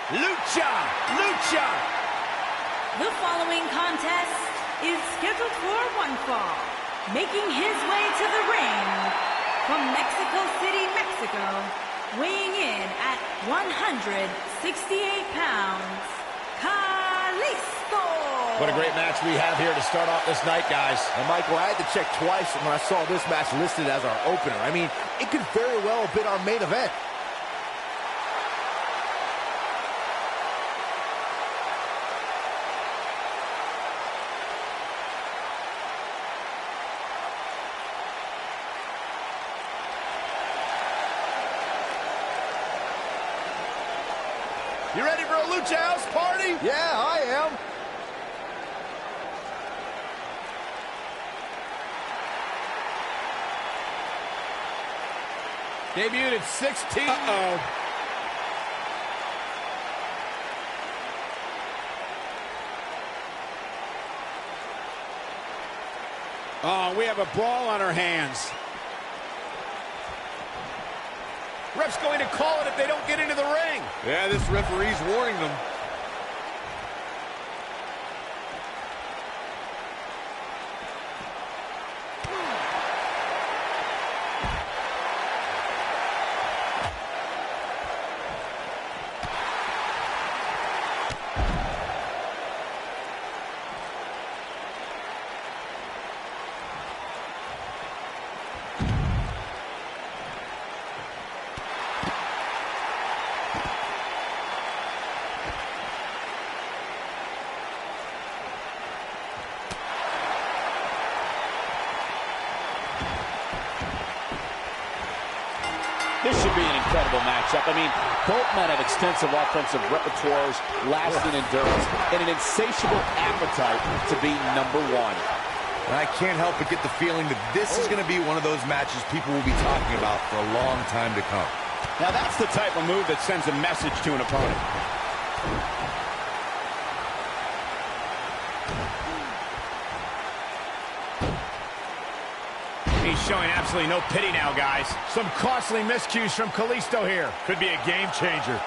Lucha! Lucha! The following contest is scheduled for one fall. Making his way to the ring from Mexico City, Mexico, weighing in at 168 pounds, Kalisto. What a great match we have here to start off this night, guys. And Michael, I had to check twice when I saw this match listed as our opener. I mean, it could very well have been our main event. You ready for a Lucha House party? Yeah, I am. Debuted at 16. Uh-oh. Oh, we have a brawl on our hands. Ref's going to call it if they don't get into the ring. Yeah, this referee's warning them. This should be an incredible matchup. I mean, both men have extensive offensive repertoires, lasting endurance, and an insatiable appetite to be number one. And I can't help but get the feeling that this is going to be one of those matches people will be talking about for a long time to come. Now that's the type of move that sends a message to an opponent. He's showing absolutely no pity now, guys. Some costly miscues from Kalisto here. Could be a game changer.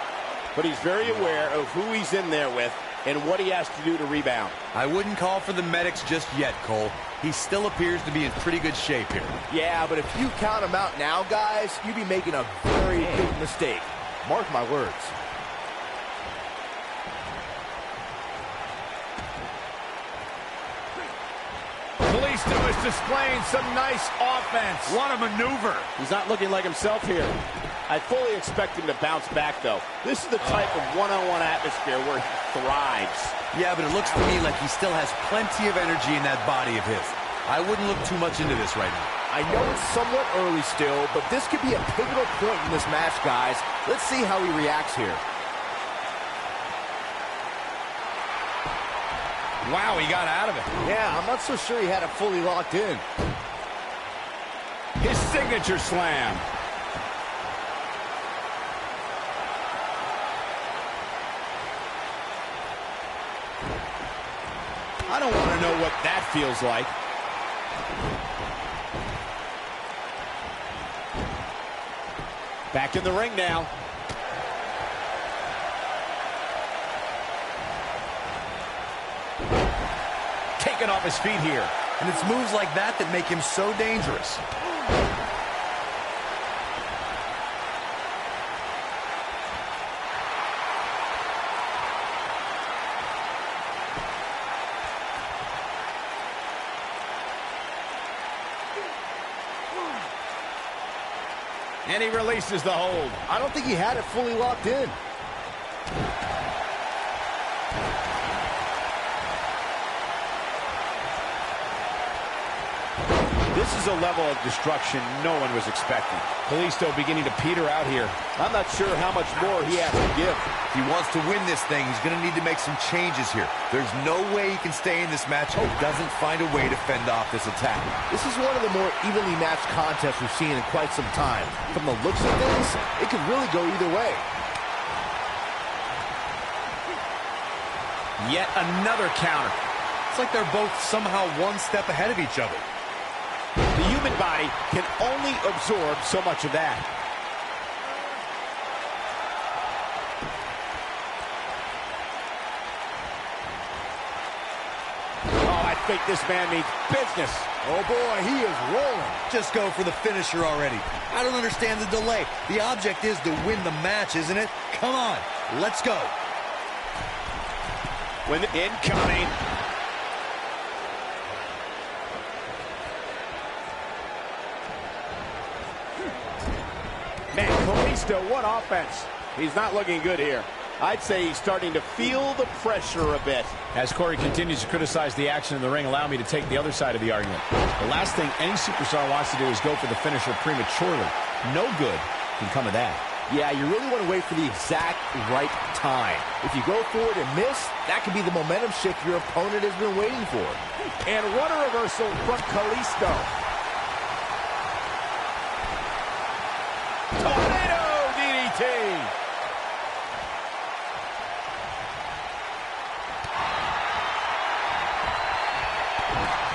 But he's very aware of who he's in there with and what he has to do to rebound. I wouldn't call for the medics just yet, Cole. He still appears to be in pretty good shape here. Yeah, but if you count him out now, guys, you'd be making a very big mistake. Mark my words. Kalisto is displaying some nice offense. What a maneuver. He's not looking like himself here. I fully expect him to bounce back, though. This is the type of one-on-one atmosphere where he thrives. Yeah, but it looks to me like he still has plenty of energy in that body of his. I wouldn't look too much into this right now. I know it's somewhat early still, but this could be a pivotal point in this match, guys. Let's see how he reacts here. Wow, he got out of it. Yeah, I'm not so sure he had it fully locked in. His signature slam. I don't want to know what that feels like. Back in the ring now. Taken off his feet here. And it's moves like that that make him so dangerous. And he releases the hold. I don't think he had it fully locked in. This is a level of destruction no one was expecting. Kalisto beginning to peter out here. I'm not sure how much more he has to give. If he wants to win this thing, he's going to need to make some changes here. There's no way he can stay in this match if he doesn't find a way to fend off this attack. This is one of the more evenly matched contests we've seen in quite some time. From the looks of things, it could really go either way. Yet another counter. It's like they're both somehow one step ahead of each other. The human body can only absorb so much of that. think this man means business. Oh boy, he is rolling. Just go for the finisher already. I don't understand the delay. The object is to win the match, isn't it? Come on, let's go. When incoming. Man, Kalisto, what offense. He's not looking good here. I'd say he's starting to feel the pressure a bit. As Corey continues to criticize the action in the ring, allow me to take the other side of the argument. The last thing any superstar wants to do is go for the finisher prematurely. No good can come of that. Yeah, you really want to wait for the exact right time. If you go for it and miss, that could be the momentum shift your opponent has been waiting for. And what a reversal from Kalisto. Tornado DDT.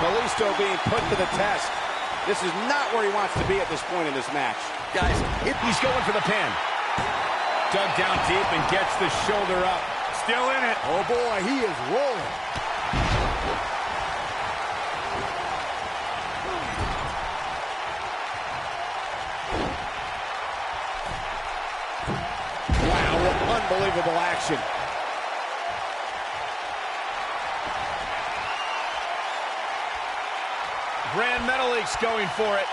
Kalisto being put to the test. This is not where he wants to be at this point in this match. Guys, He's going for the pin. Dug down deep and gets the shoulder up. Still in it. oh boy, he is rolling. Wow, what unbelievable action. Grand Metalic's going for it.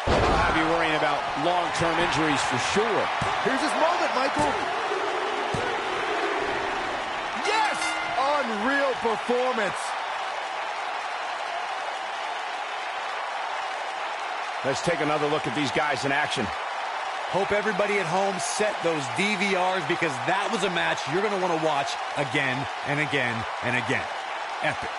I'll have you worrying about long-term injuries for sure. Here's his moment, Michael. Yes! Unreal performance. Let's take another look at these guys in action. Hope everybody at home set those DVRs because that was a match you're going to want to watch again and again and again. Epic.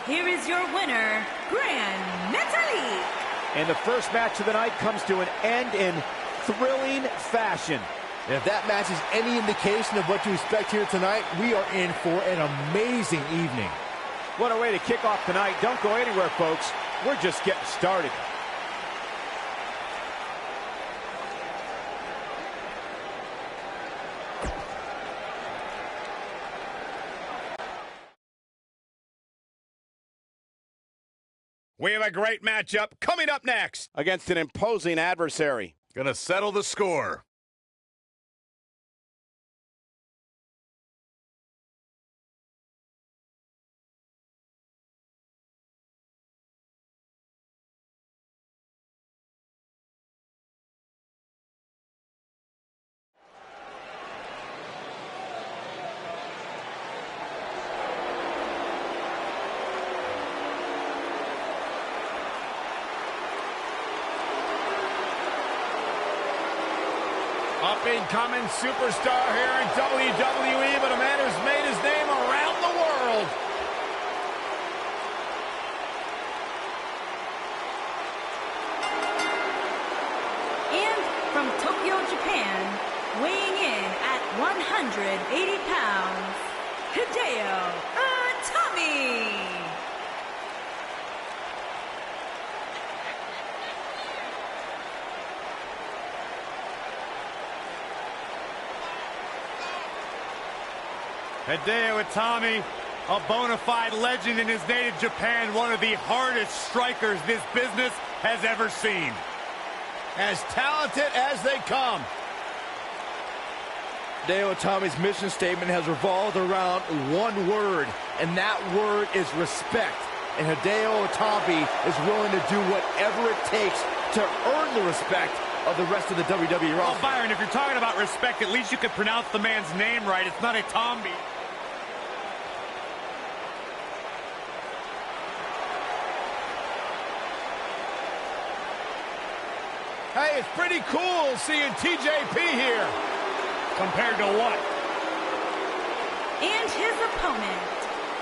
Here is your winner, Grand Metalik. And the first match of the night comes to an end in thrilling fashion. And if that match is any indication of what to expect here tonight, we are in for an amazing evening. What a way to kick off tonight. Don't go anywhere, folks. We're just getting started. We have a great matchup coming up next. Against an imposing adversary. Gonna settle the score. Up-and-coming superstar here in WWE, but a man who's made his name around the world. And from Tokyo, Japan, weighing in at 180 pounds, Hideo Itami. Hideo Itami, a bona fide legend in his native Japan, one of the hardest strikers this business has ever seen. As talented as they come. Hideo Itami's mission statement has revolved around one word, and that word is respect. And Hideo Itami is willing to do whatever it takes to earn the respect of the rest of the WWE roster. Well, Byron, if you're talking about respect, at least you could pronounce the man's name right. It's not Itami. Hey, it's pretty cool seeing TJP here. Compared to what? And his opponent,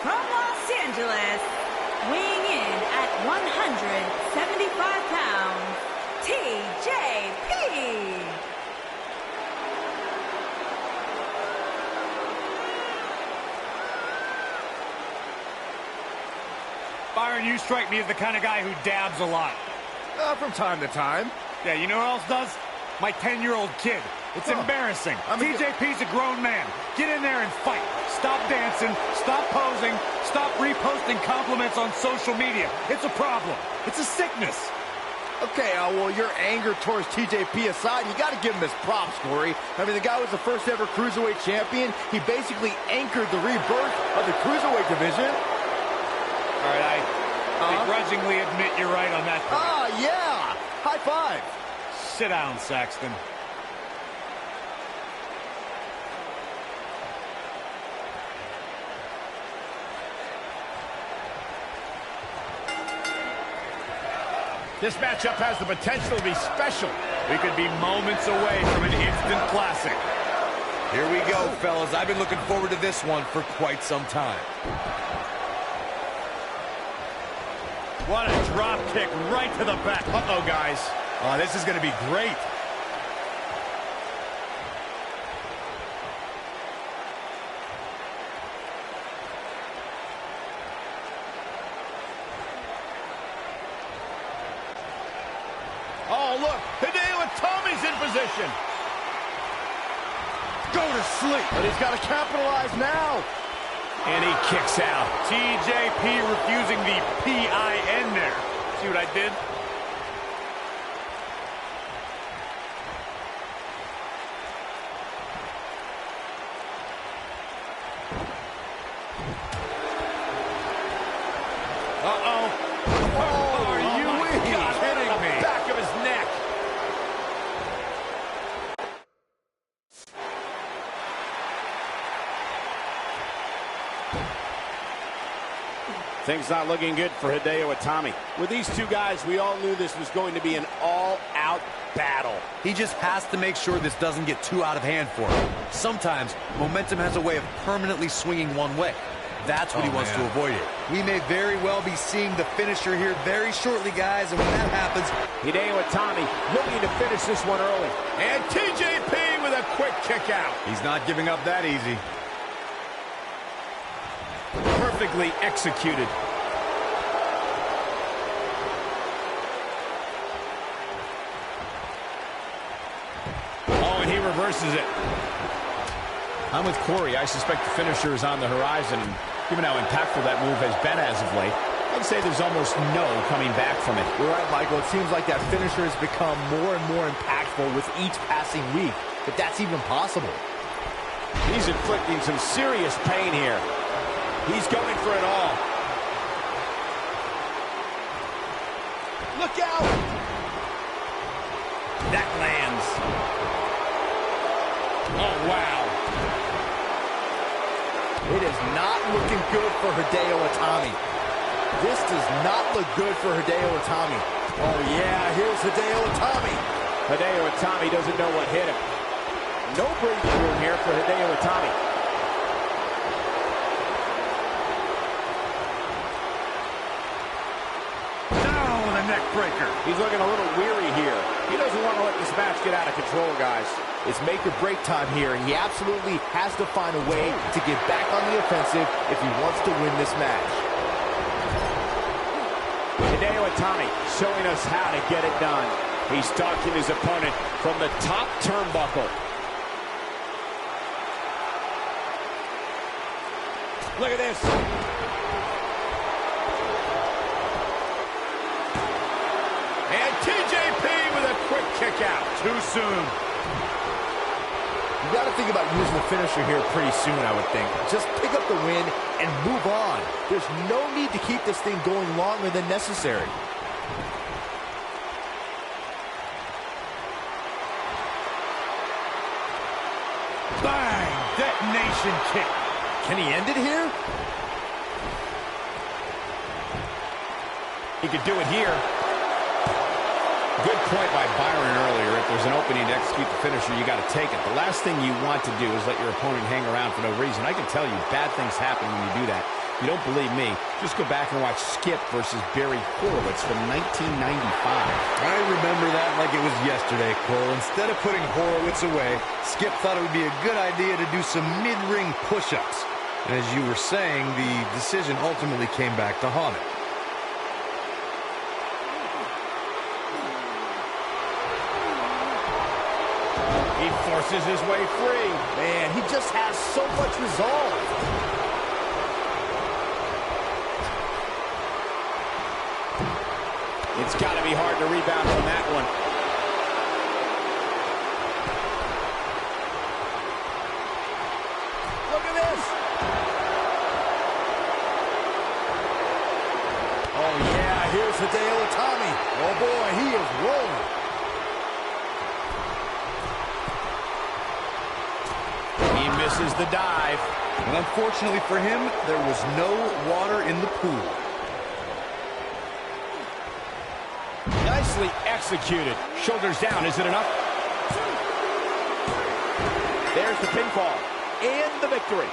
from Los Angeles, weighing in at 175 pounds, TJP. Byron, you strike me as the kind of guy who dabs a lot. From time to time. Yeah, you know who else does? My 10-year-old kid. It's embarrassing. TJP's a grown man. Get in there and fight. Stop dancing. Stop posing. Stop reposting compliments on social media. It's a problem. It's a sickness. Okay, well, your anger towards TJP aside, you got to give him his props, Corey. I mean, the guy was the first ever Cruiserweight champion. He basically anchored the rebirth of the Cruiserweight division. All right, I begrudgingly admit you're right on that point. Yeah. High five. Sit down, Saxton. This matchup has the potential to be special. We could be moments away from an instant classic. Here we go, fellas. I've been looking forward to this one for quite some time. What a drop kick right to the back. Uh-oh, guys. Oh, this is going to be great. Oh, look. Hideo Itami's in position. Go to sleep. But he's got to capitalize now. And he kicks out. TJP refusing the P-I-N there. See what I did? Uh-oh. Are you kidding me? Back of his neck. Things not looking good for Hideo Itami. With these two guys, we all knew this was going to be an all-out battle. He just has to make sure this doesn't get too out of hand for him. Sometimes, momentum has a way of permanently swinging one way. That's what he wants to avoid here. We may very well be seeing the finisher here very shortly, guys, and when that happens... Hideo Itami looking to finish this one early. And TJP with a quick kick out. He's not giving up that easy. Perfectly executed. Oh, and he reverses it. I'm with Corey. I suspect the finisher is on the horizon, and given how impactful that move has been as of late, I'd say there's almost no coming back from it. You're right, Michael. It seems like that finisher has become more and more impactful with each passing week, if that's even possible. He's inflicting some serious pain here. He's going for it all. Look out! That lands. Oh, wow. It is not looking good for Hideo Itami. This does not look good for Hideo Itami. Oh, yeah, here's Hideo Itami. Hideo Itami doesn't know what hit him. No breathing room here for Hideo Itami. Neck breaker. He's looking a little weary here. He doesn't want to let this match get out of control, guys. It's make or break time here, and he absolutely has to find a way to get back on the offensive if he wants to win this match. Hideo Itami showing us how to get it done. He's stalking his opponent from the top turnbuckle. Look at this. And TJP with a quick kick out. Too soon. You got to think about using the finisher here pretty soon, I would think. Just pick up the win and move on. There's no need to keep this thing going longer than necessary. Bang! Detonation kick. Can he end it here? He could do it here. Good point by Byron earlier. If there's an opening to execute the finisher, you got to take it. The last thing you want to do is let your opponent hang around for no reason. I can tell you bad things happen when you do that. If you don't believe me, just go back and watch Skip versus Barry Horowitz from 1995. I remember that like it was yesterday, Cole. Instead of putting Horowitz away, Skip thought it would be a good idea to do some mid-ring push-ups. And as you were saying, the decision ultimately came back to haunt him. He forces his way free. Man, he just has so much resolve. It's got to be hard to rebound from that one. Look at this. Oh, yeah, here's Hideo Itami. Oh, boy, he is rolling. He misses the dive. And unfortunately for him, there was no water in the pool. Nicely executed. Shoulders down, is it enough? There's the pinfall and the victory.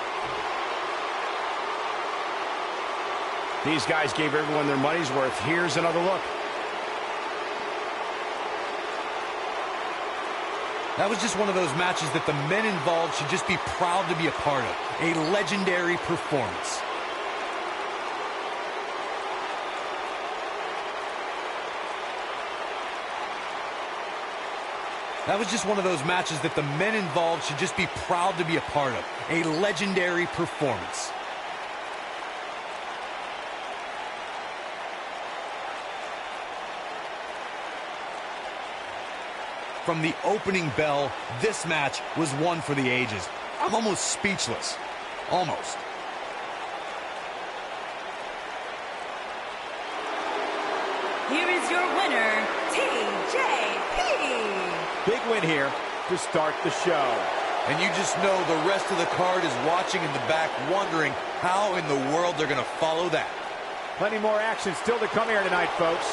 These guys gave everyone their money's worth. Here's another look. That was just one of those matches that the men involved should just be proud to be a part of. A legendary performance. That was just one of those matches that the men involved should just be proud to be a part of. A legendary performance. From the opening bell, this match was one for the ages. I'm almost speechless. Almost. Here is your winner, TJP. Big win here to start the show. And you just know the rest of the card is watching in the back, wondering how in the world they're going to follow that. Plenty more action still to come here tonight, folks.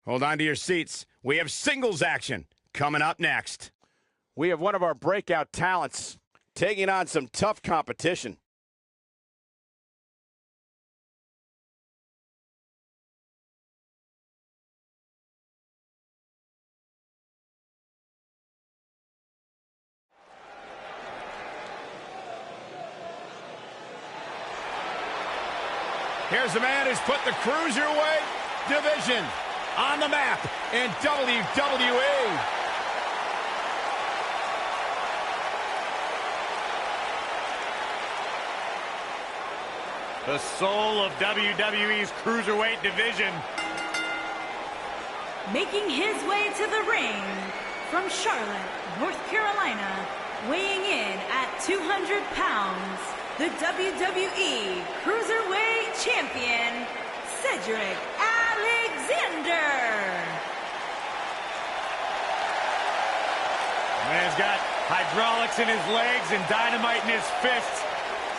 Hold on to your seats. We have singles action coming up next. We have one of our breakout talents taking on some tough competition. Here's the man who's put the Cruiserweight division on the map in WWE. The soul of WWE's Cruiserweight division. Making his way to the ring from Charlotte, North Carolina, weighing in at 200 pounds, the WWE Cruiserweight Champion, Cedric Alexander. Man's got hydraulics in his legs and dynamite in his fists.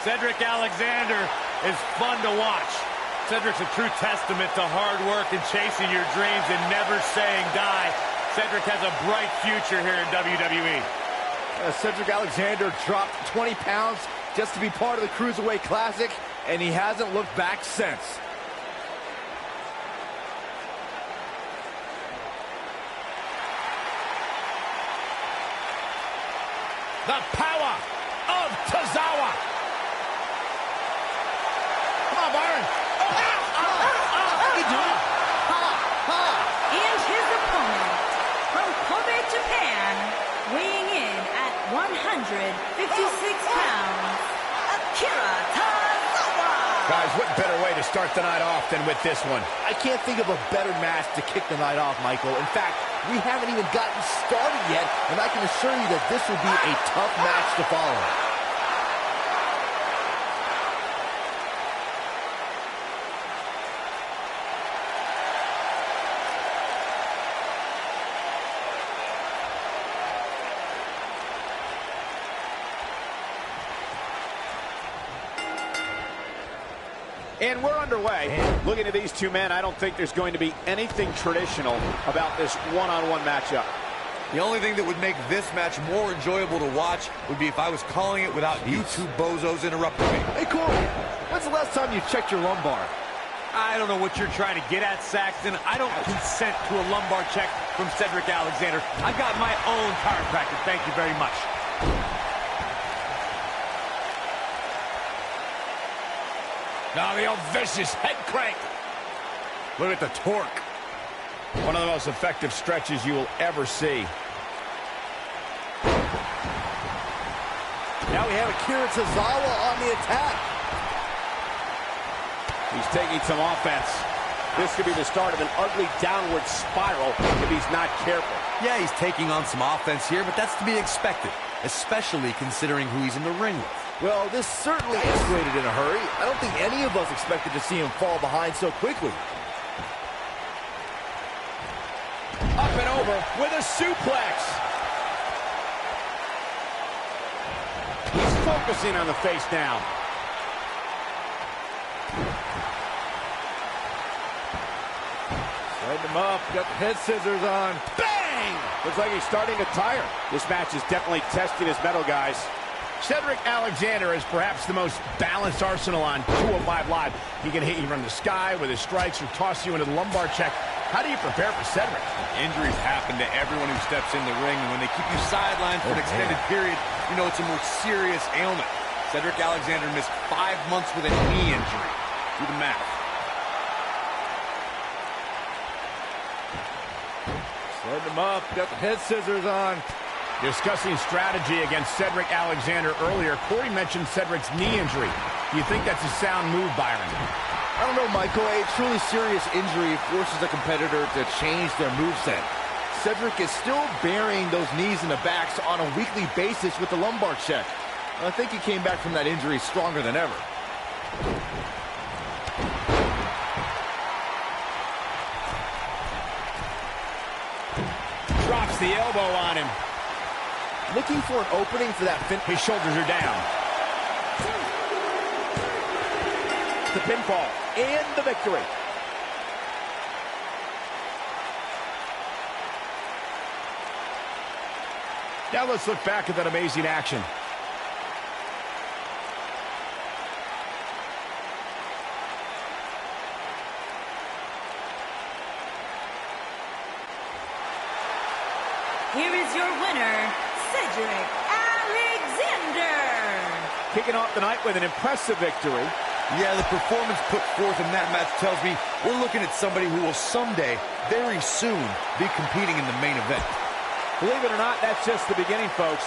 Cedric Alexander is fun to watch. Cedric's a true testament to hard work and chasing your dreams and never saying die. Cedric has a bright future here in WWE. Cedric Alexander dropped 20 pounds just to be part of the Cruiserweight Classic, and he hasn't looked back since. The power of Tozawa. Come on, Byron. And his opponent from Kobe, Japan, weighing in at 156 pounds, Akira Tozawa. Guys, what better way to start the night off than with this one? I can't think of a better match to kick the night off, Michael. In fact, we haven't even gotten started yet, and I can assure you that this will be a tough match to follow. And we're underway. Looking at these two men, I don't think there's going to be anything traditional about this one-on-one matchup. The only thing that would make this match more enjoyable to watch would be if I was calling it without you two bozos interrupting me. Hey, Corey, when's the last time you checked your lumbar? I don't know what you're trying to get at, Saxton. I don't consent to a lumbar check from Cedric Alexander. I've got my own chiropractor. Thank you very much. Now the old vicious head crank. Look at the torque. One of the most effective stretches you will ever see. Now we have Akira Tozawa on the attack. He's taking some offense. This could be the start of an ugly downward spiral if he's not careful. Yeah, he's taking on some offense here, but that's to be expected, especially considering who he's in the ring with. Well, this certainly escalated in a hurry. I don't think any of us expected to see him fall behind so quickly. Up and over with a suplex. He's focusing on the face now. Setting him up, got the head scissors on. Bang! Looks like he's starting to tire. This match is definitely testing his mettle, guys. Cedric Alexander is perhaps the most balanced arsenal on 205 Live. He can hit you from the sky with his strikes or toss you into the lumbar check. How do you prepare for Cedric? Injuries happen to everyone who steps in the ring, and when they keep you sidelined for an extended period, you know it's a more serious ailment. Cedric Alexander missed 5 months with a knee injury. Do the math. Setting him up, got the head scissors on. Discussing strategy against Cedric Alexander earlier, Corey mentioned Cedric's knee injury. Do you think that's a sound move, Byron? I don't know, Michael. A truly serious injury forces a competitor to change their moveset. Cedric is still burying those knees in the backs on a weekly basis with the lumbar check. I think he came back from that injury stronger than ever. Drops the elbow on him. Looking for an opening for that fin. His shoulders are down. The pinfall and the victory. Now let's look back at that amazing action. Here is your winner, Cedric Alexander. Kicking off the night with an impressive victory. Yeah, the performance put forth in that match tells me we're looking at somebody who will someday, very soon, be competing in the main event. Believe it or not, that's just the beginning, folks.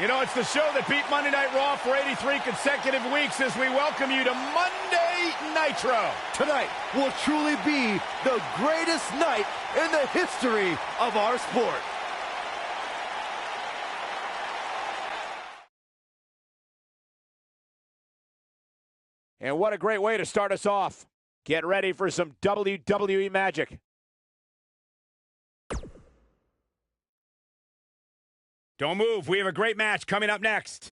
You know, it's the show that beat Monday Night Raw for 83 consecutive weeks as we welcome you to Monday Nitro. Tonight will truly be the greatest night in the history of our sport. And what a great way to start us off. Get ready for some WWE magic. Don't move. We have a great match coming up next.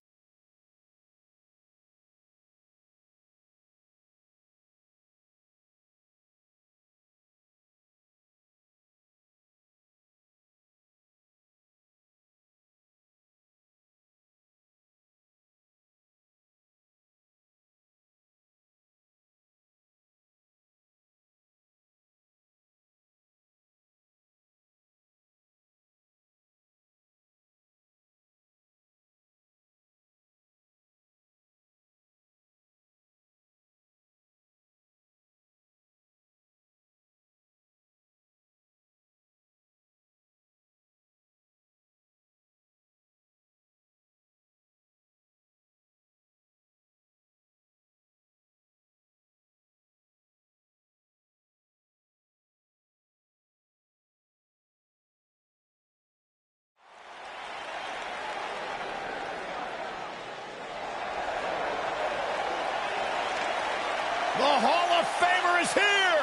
The Hall of Famer is here!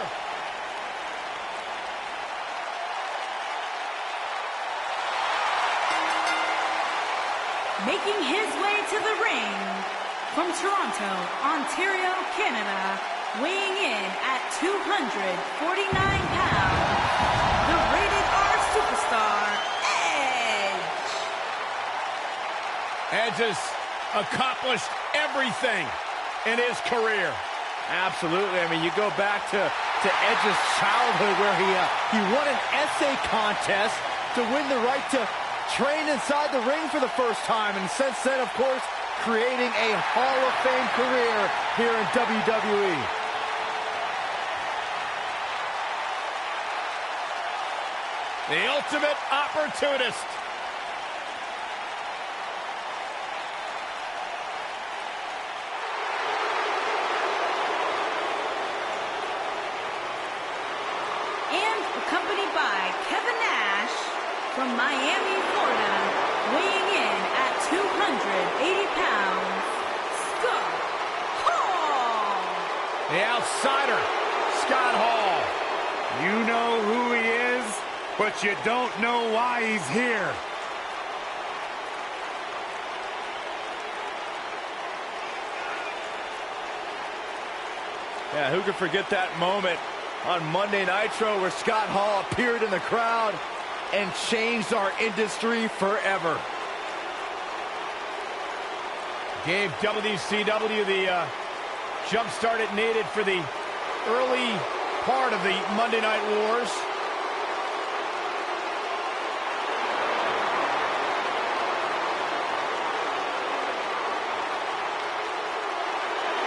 Making his way to the ring from Toronto, Ontario, Canada, weighing in at 249 pounds, the Rated R superstar, Edge. Edge has accomplished everything in his career. Absolutely. I mean, you go back to Edge's childhood where he won an essay contest to win the right to train inside the ring for the first time. And since then, of course, creating a Hall of Fame career here in WWE. The ultimate opportunist. Accompanied by Kevin Nash from Miami, Florida, weighing in at 280 pounds, Scott Hall. The outsider, Scott Hall. You know who he is, but you don't know why he's here. Yeah, who could forget that moment on Monday Nitro where Scott Hall appeared in the crowd and changed our industry forever. Gave WCW the jump start it needed for the early part of the Monday Night Wars.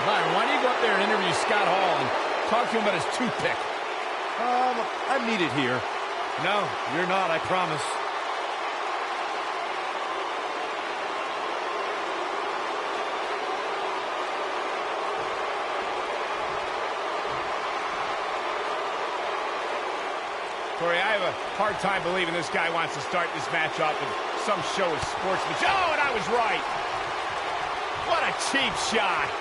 Byron, why do you go up there and interview Scott Hall and talk to him about his toothpick? I'm needed here. No, you're not, I promise. Corey, I have a hard time believing this guy wants to start this match off with some show of sportsmanship. Oh, and I was right. What a cheap shot.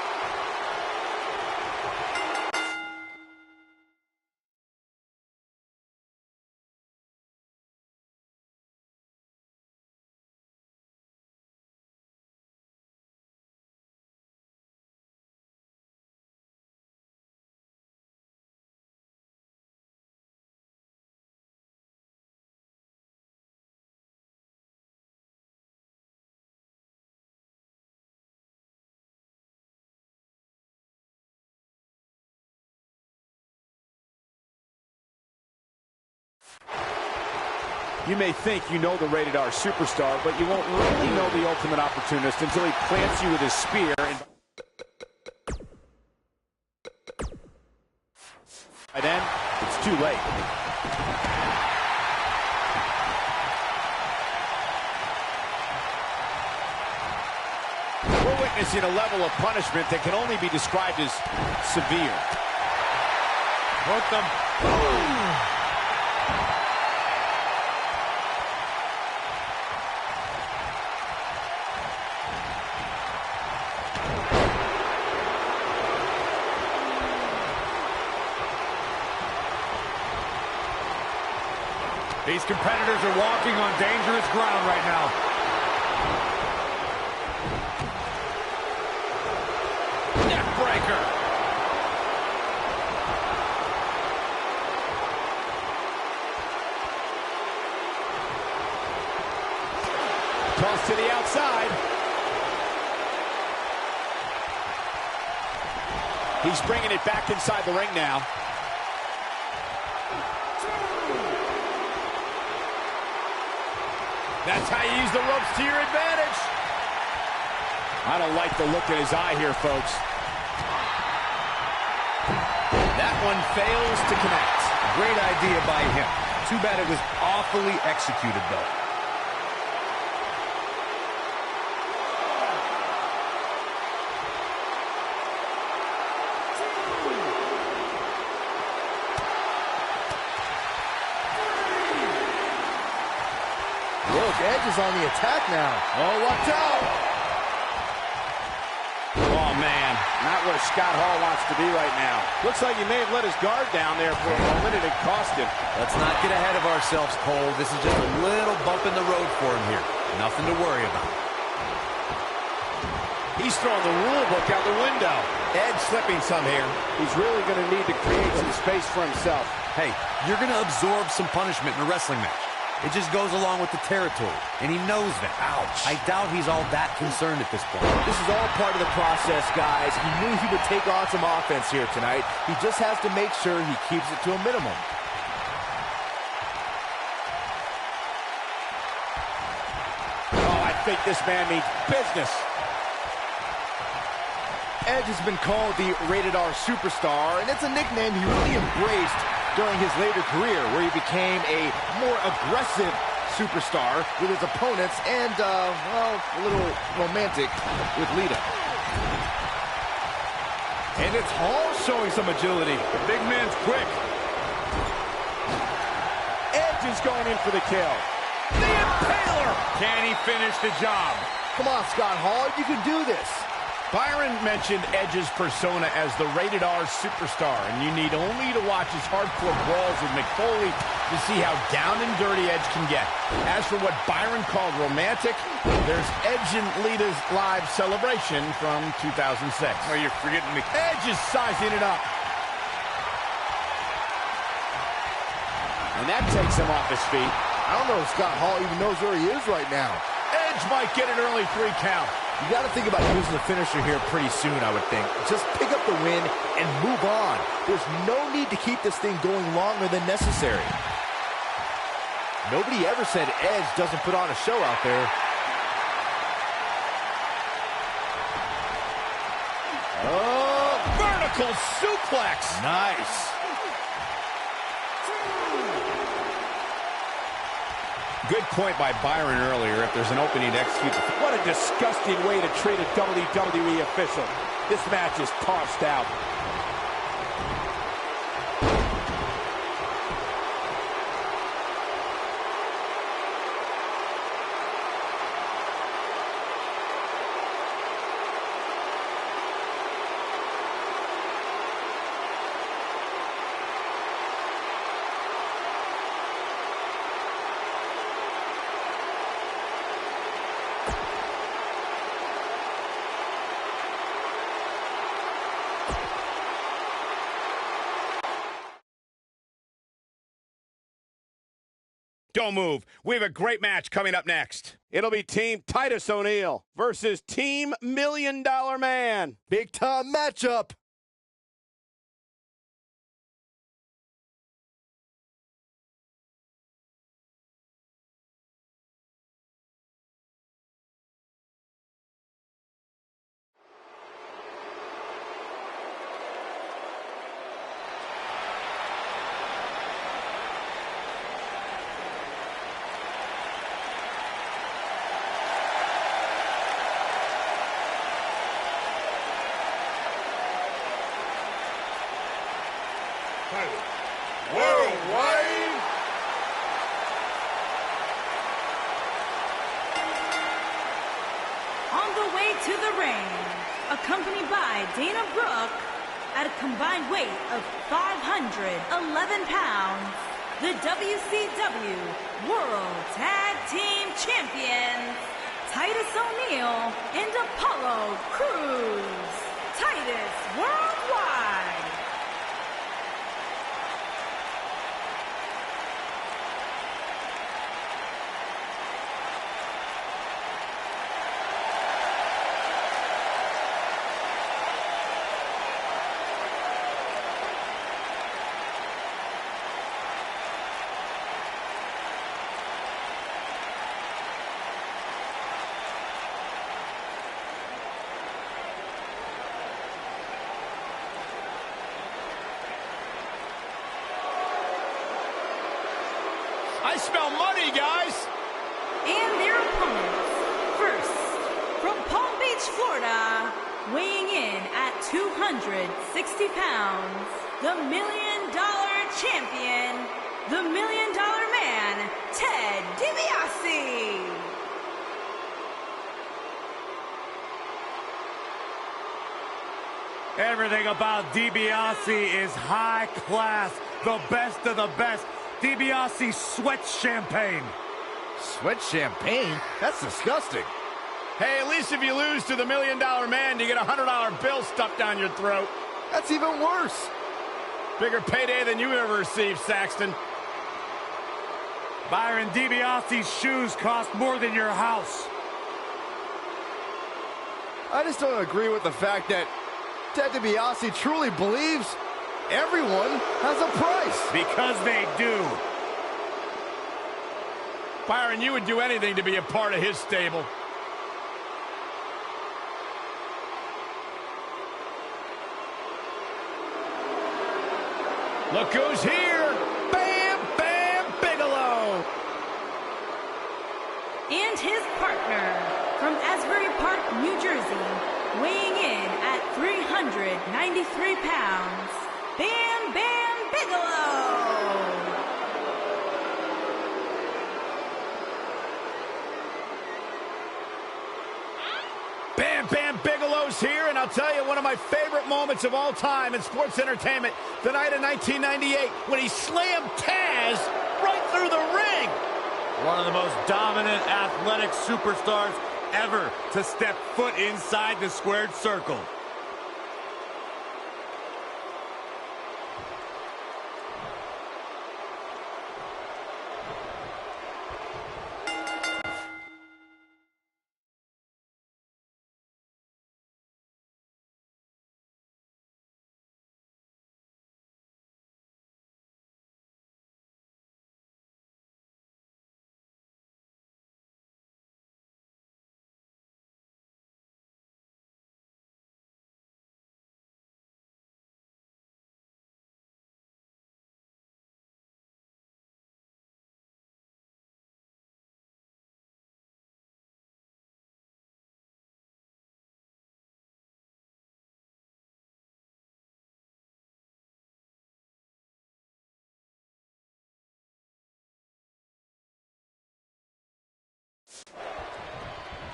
You may think you know the Rated R superstar, but you won't really know the ultimate opportunist until he plants you with his spear. And by then, it's too late. We're witnessing a level of punishment that can only be described as severe. Hook them. Boom. These competitors are walking on dangerous ground right now. Neck breaker. Toss to the outside. He's bringing it back inside the ring now. That's how you use the ropes to your advantage. I don't like the look in his eye here, folks. That one fails to connect. Great idea by him. Too bad it was awfully executed, though. Look, Edge is on the attack now. Oh, watch out! Oh, man. Not where Scott Hall wants to be right now. Looks like he may have let his guard down there for a moment, and it cost him. Let's not get ahead of ourselves, Cole. This is just a little bump in the road for him here. Nothing to worry about. He's throwing the rule book out the window. Edge slipping some here. He's really going to need to create some space for himself. Hey, you're going to absorb some punishment in a wrestling match. It just goes along with the territory, and he knows that. Ouch. I doubt he's all that concerned at this point. This is all part of the process, guys. He knew he would take on some offense here tonight. He just has to make sure he keeps it to a minimum. Oh, I think this man means business. Edge has been called the Rated R Superstar, and it's a nickname he really embraced during his later career, where he became a more aggressive superstar with his opponents and, well, a little romantic with Lita. And it's Hall showing some agility. The big man's quick. Edge is going in for the kill. The Impaler! Can he finish the job? Come on, Scott Hall, you can do this. Byron mentioned Edge's persona as the Rated R Superstar, and you need only to watch his hardcore brawls with Mick Foley to see how down and dirty Edge can get. As for what Byron called romantic, there's Edge and Lita's live celebration from 2006. Oh, you're forgetting me. Edge is sizing it up. And that takes him off his feet. I don't know if Scott Hall even knows where he is right now. Edge might get an early 3 count. You got to think about using the finisher here pretty soon, I would think. Just pick up the win and move on. There's no need to keep this thing going longer than necessary. Nobody ever said Edge doesn't put on a show out there. Oh, vertical suplex. Nice. Good point by Byron earlier. If there's an opening to execute the... What a disgusting way to treat a WWE official. This match is tossed out. Don't move. We have a great match coming up next. It'll be Team Titus O'Neil versus Team $1 Million Man. Big time matchup. Worldwide. On the way to the ring, accompanied by Dana Brooke, at a combined weight of 511 pounds, the WCW World Tag Team Champions, Titus O'Neil and Apollo Crews. Titus Worldwide. I smell money, guys. And their opponents. First, from Palm Beach, Florida, weighing in at 260 pounds, the $1 Million Champion, the $1 Million Man, Ted DiBiase. Everything about DiBiase is high class, the best of the best. DiBiase sweats champagne. Sweat champagne? That's disgusting. Hey, at least if you lose to the $1 Million Man, you get a $100 bill stuffed down your throat. That's even worse. Bigger payday than you ever received, Saxton. Byron, DiBiase's shoes cost more than your house. I just don't agree with the fact that Ted DiBiase truly believes everyone has a price. Because they do. Byron, you would do anything to be a part of his stable. Look who's here. Bam Bam Bigelow. And his partner, from Asbury Park, New Jersey, weighing in at 393 pounds, Bam Bam Bigelow. Bam Bam Bigelow's here, and I'll tell you one of my favorite moments of all time in sports entertainment, the night of 1998, when he slammed Taz right through the ring. One of the most dominant athletic superstars ever to step foot inside the squared circle.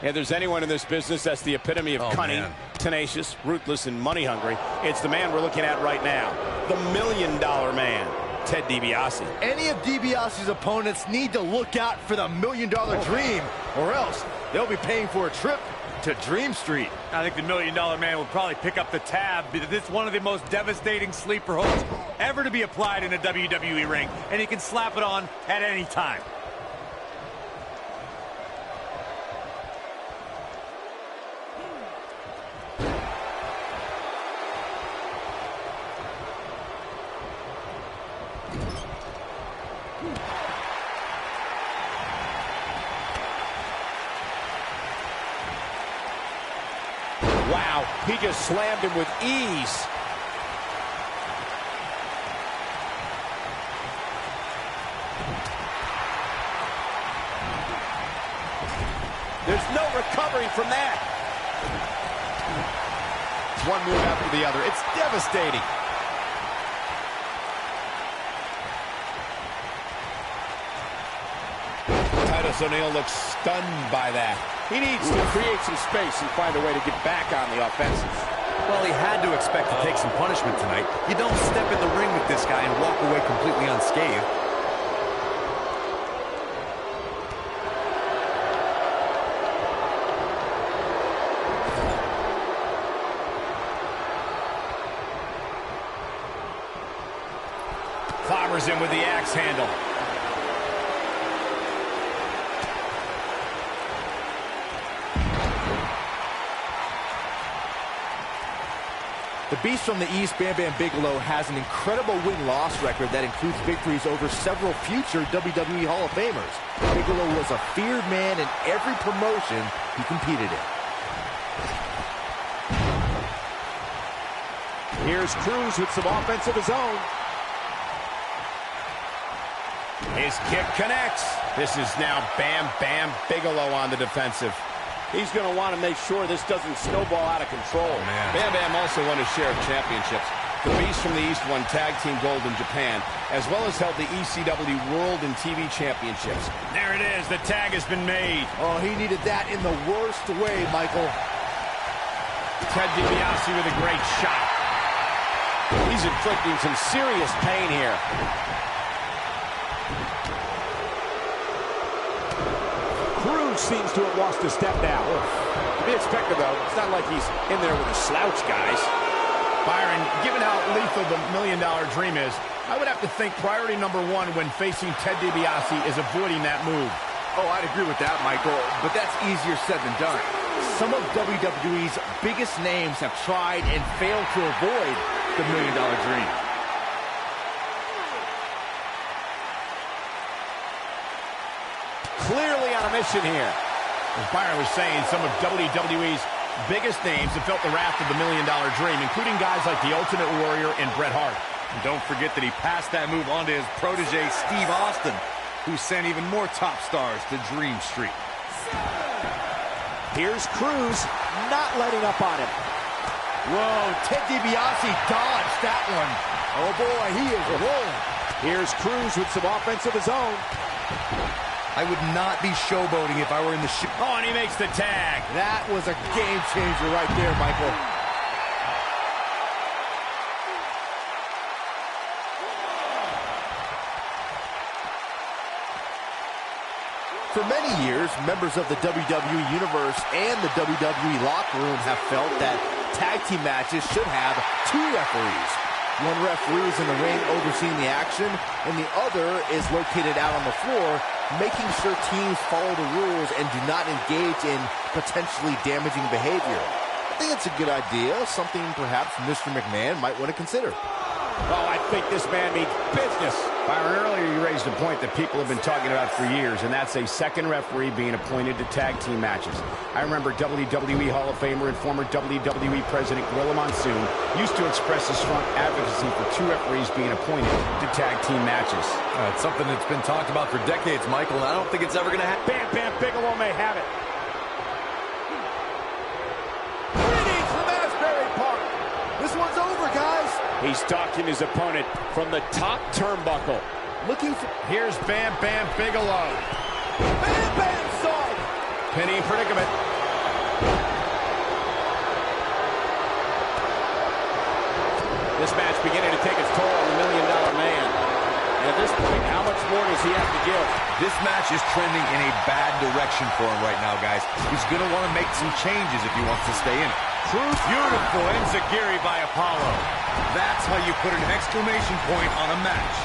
If there's anyone in this business that's the epitome of cunning, tenacious, ruthless, and money hungry, it's the man we're looking at right now, the $1 Million Man, Ted DiBiase. Any of DiBiase's opponents need to look out for the $1 Million Dream, or else they'll be paying for a trip to Dream Street. I think the $1 Million Man will probably pick up the tab. This is one of the most devastating sleeper holds ever to be applied in a WWE ring, and he can slap it on at any time. Wow, he just slammed him with ease. There's no recovering from that. One move after the other. It's devastating. Titus O'Neil looks stunned by that. He needs to create some space and find a way to get back on the offensive. Well, he had to expect to take some punishment tonight. You don't step in the ring with this guy and walk away completely unscathed. Counters him with the axe handle. The Beast from the East, Bam Bam Bigelow, has an incredible win-loss record that includes victories over several future WWE Hall of Famers. Bigelow was a feared man in every promotion he competed in. Here's Cruz with some offense of his own. His kick connects. This is now Bam Bam Bigelow on the defensive. He's going to want to make sure this doesn't snowball out of control. Bam Bam also won a share of championships. The Beast from the East won Tag Team Gold in Japan, as well as held the ECW World and TV Championships. There it is. The tag has been made. Oh, he needed that in the worst way, Michael. Ted DiBiase with a great shot. He's inflicting some serious pain here. Cruz seems to have lost a step now. To be expected, though. It's not like he's in there with a slouch, guys. Byron, given how lethal the $1 Million Dream is, I would have to think priority number one when facing Ted DiBiase is avoiding that move. Oh, I'd agree with that, Michael, but that's easier said than done. Some of WWE's biggest names have tried and failed to avoid the $1 Million Dream. Clearly on a mission here. As Byron was saying, some of WWE's biggest names have felt the wrath of the $1 Million Dream, including guys like the Ultimate Warrior and Bret Hart. And don't forget that he passed that move on to his protege, Steve Austin, who sent even more top stars to Dream Street. Here's Cruz, not letting up on him. Whoa, Ted DiBiase dodged that one. Oh boy, he is rolling. Here's Cruz with some offense of his own. I would not be showboating if I were in the shoe. Oh, and he makes the tag. That was a game changer right there, Michael. For many years, members of the WWE Universe and the WWE locker room have felt that tag team matches should have two referees. One referee is in the ring overseeing the action, and the other is located out on the floor, making sure teams follow the rules and do not engage in potentially damaging behavior. I think it's a good idea, something perhaps Mr. McMahon might want to consider. Oh, I think this man means business. Byron, earlier you raised a point that people have been talking about for years, and that's a second referee being appointed to tag team matches. I remember WWE Hall of Famer and former WWE President Gorilla Monsoon used to express his strong advocacy for two referees being appointed to tag team matches. It's something that's been talked about for decades, Michael, and I don't think it's ever going to happen. Bam Bam Bigelow may have it. Greetings from Asbury Park. This one's over, guys. He's stalking his opponent from the top turnbuckle. Looking for... Here's Bam Bam Bigelow. Bam Bam saw it. Pinning predicament. This match beginning to take its toll on the $1 Million Man. And at this point, how much more does he have to give? This match is trending in a bad direction for him right now, guys. He's going to want to make some changes if he wants to stay in it. Cruz, beautiful enziguri by Apollo. That's how you put an exclamation point on a match.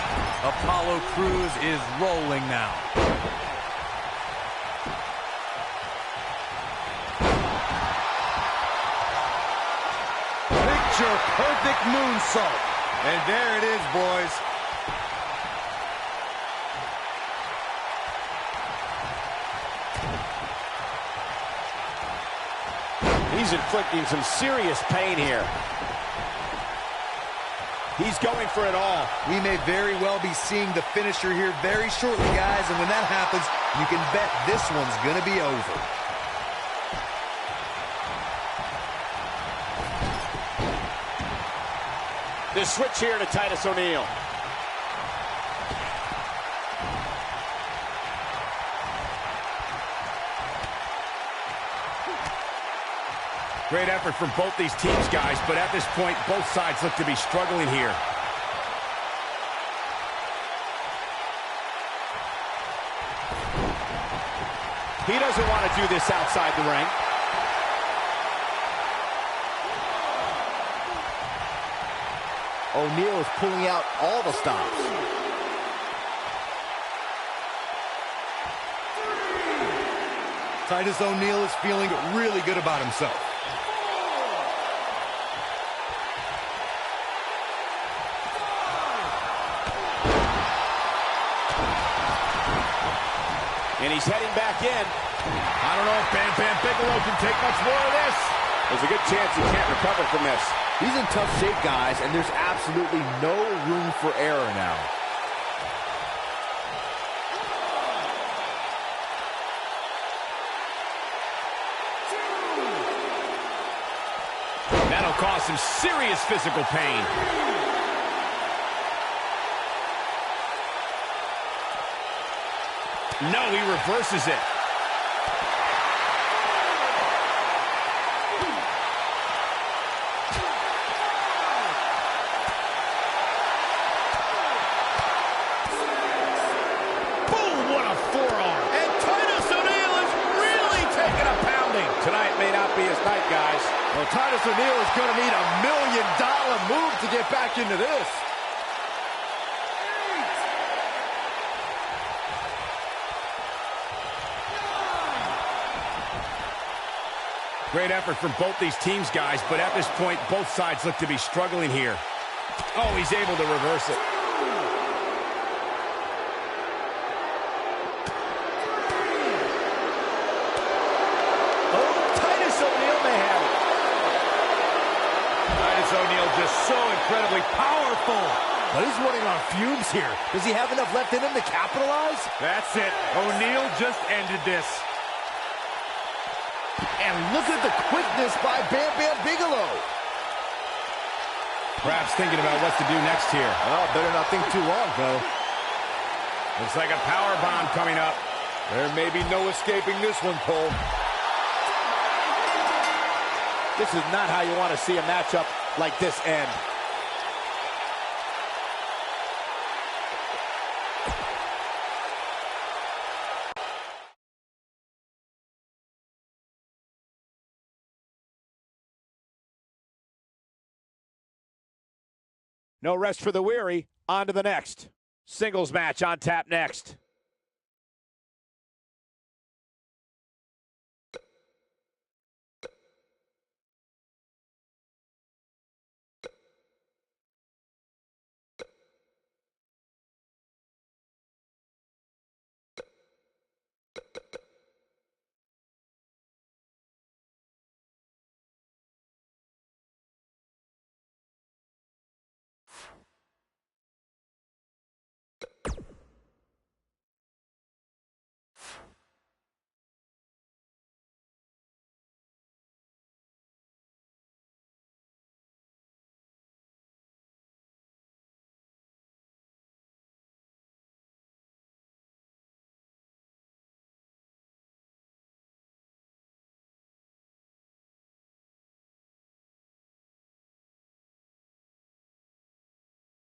Apollo Cruz is rolling now. Picture perfect moonsault. And there it is, boys. He's inflicting some serious pain here. He's going for it all. We may very well be seeing the finisher here very shortly, guys, and when that happens, you can bet this one's going to be over. The switch here to Titus O'Neil. Great effort from both these teams, guys, but at this point, both sides look to be struggling here. He doesn't want to do this outside the ring. O'Neil is pulling out all the stops. Titus O'Neil is feeling really good about himself. And he's heading back in. I don't know if Bam Bam Bigelow can take much more of this. There's a good chance he can't recover from this. He's in tough shape, guys, and there's absolutely no room for error now. That'll cause some serious physical pain. No, he reverses it. Boom, what a forearm. And Titus O'Neil is really taking a pounding. Tonight may not be his night, guys. Well, Titus O'Neil is going to need $1 million move to get back into this. Great effort from both these teams, guys, but at this point, both sides look to be struggling here. Oh, he's able to reverse it. Oh, Titus O'Neil may have it. Titus O'Neil just so incredibly powerful. But he's running on fumes here. Does he have enough left in him to capitalize? That's it. O'Neil just ended this. And look at the quickness by Bam Bam Bigelow. Perhaps thinking about what to do next here. Oh, better not think too long, though. Looks like a power bomb coming up. There may be no escaping this one, Cole. This is not how you want to see a matchup like this end. No rest for the weary. On to the next. Singles match on tap next.